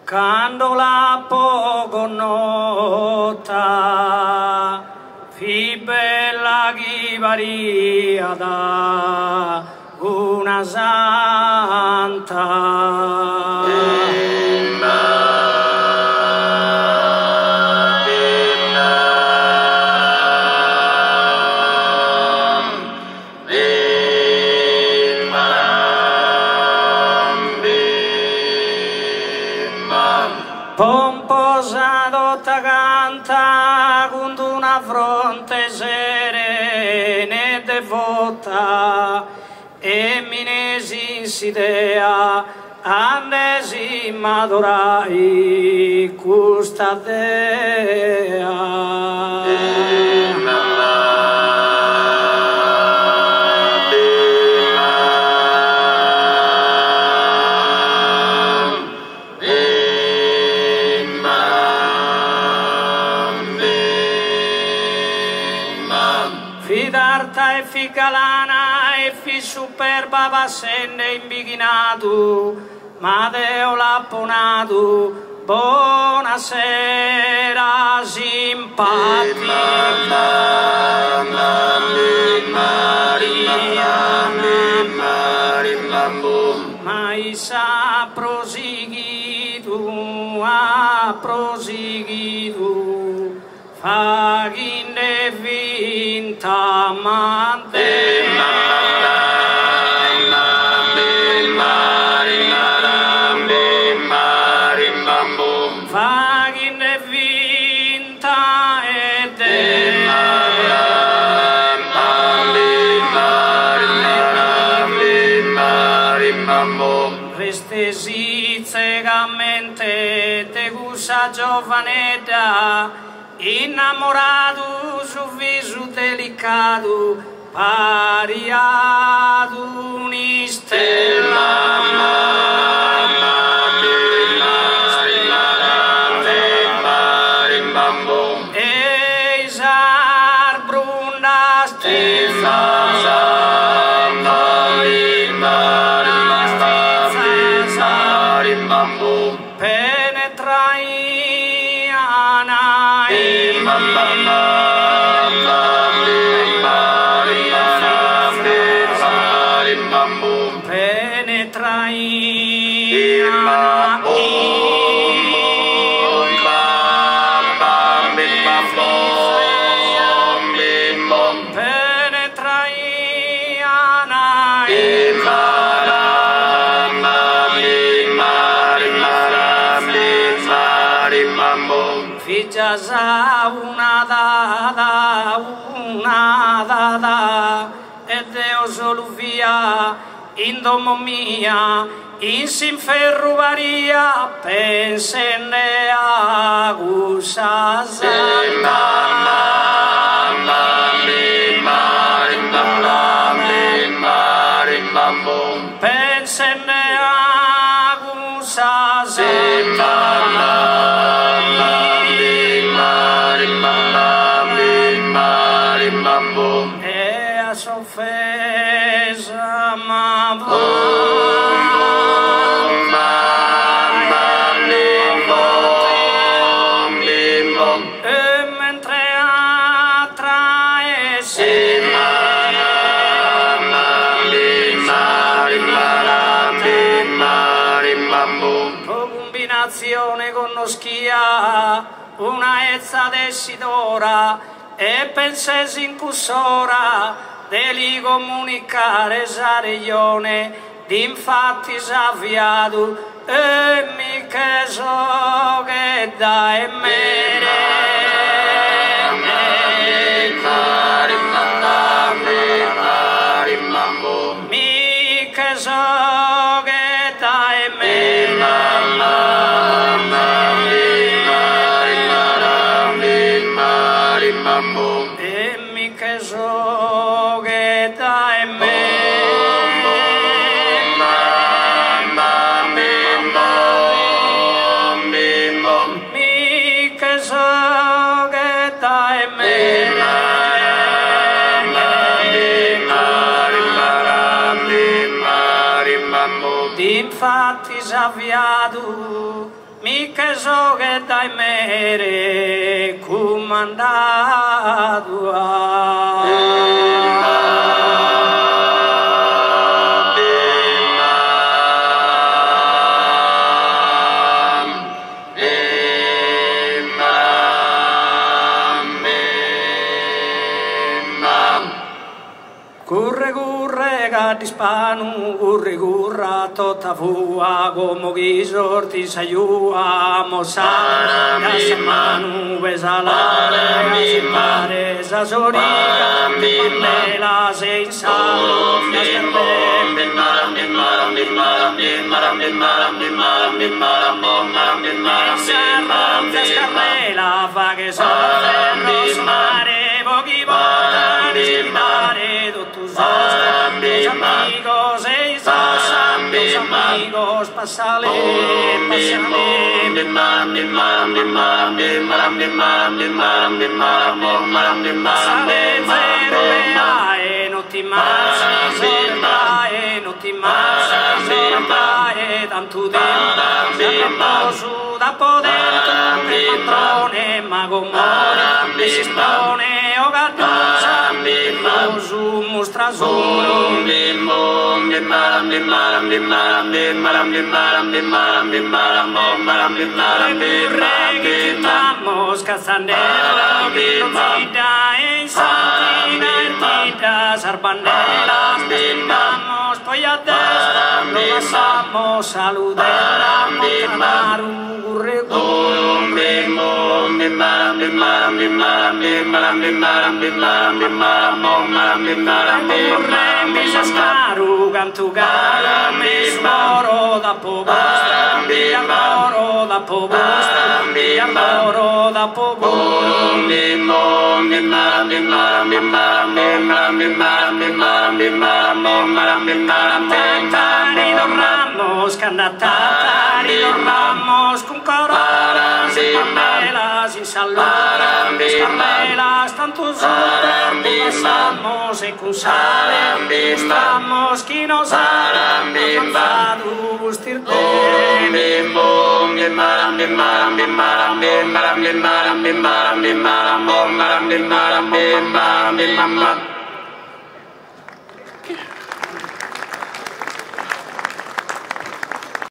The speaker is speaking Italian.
quando la poco nota, fi bella ghivaria da una santa. Pomposa dotta canta con una fronte serena e devota e minesi insidea annesi madurai custa dea. Fidarta e fi galana e fi superba vassenne imbighinato, ma Deo l'ha ponato, buonasera simpatica. Ma isa prosighitu, faghine vinta mante. Faghine vinta e restesi cegamente te gusa giovanetta, innamorato su viso delicato, pari ad un'istella. E isar brunda stessa. Penetrai anai penetrai Figiasa una dada, e Deo solo via, in domo mia, in s'inferruvaria, pensene a gusasa. Pensene a gusasa. E a soffesa ma e mentre attrae combinazione con noschia una ezza desidora e pensesi in cussora deli comunicare sariglione d'infatti s'avviato e mi che so che dai me mi che so che dai me e mi che so che dai me mi che so che dai me d'infatti s'avviato mica so che dai mere comandato Dispanu gurri gurra tota vua gomo gizor ti sayua mosara yasamanu besala yasimare zazoriga mela seinsalo la vaghe mare boghi mare tus amigos amigos passale non ti mai tanto dentro su da podere patrone mago mora si spone o gattusa su mostra solo Vamos cazzanella, vita e santina, sarbanella, vamos poi a destra, lo lasciamo saludella, montanaru gurregù. Mi sascaru gantugara, mi smoro da pogosta, mi amoro da pogosta, mi amoro da pogosta. Ramos, cannatata, ramos con corona, Carmelas y salud, Carmelas tanto super, pasamos e con sale, estamos que nos harán, cansados tirte.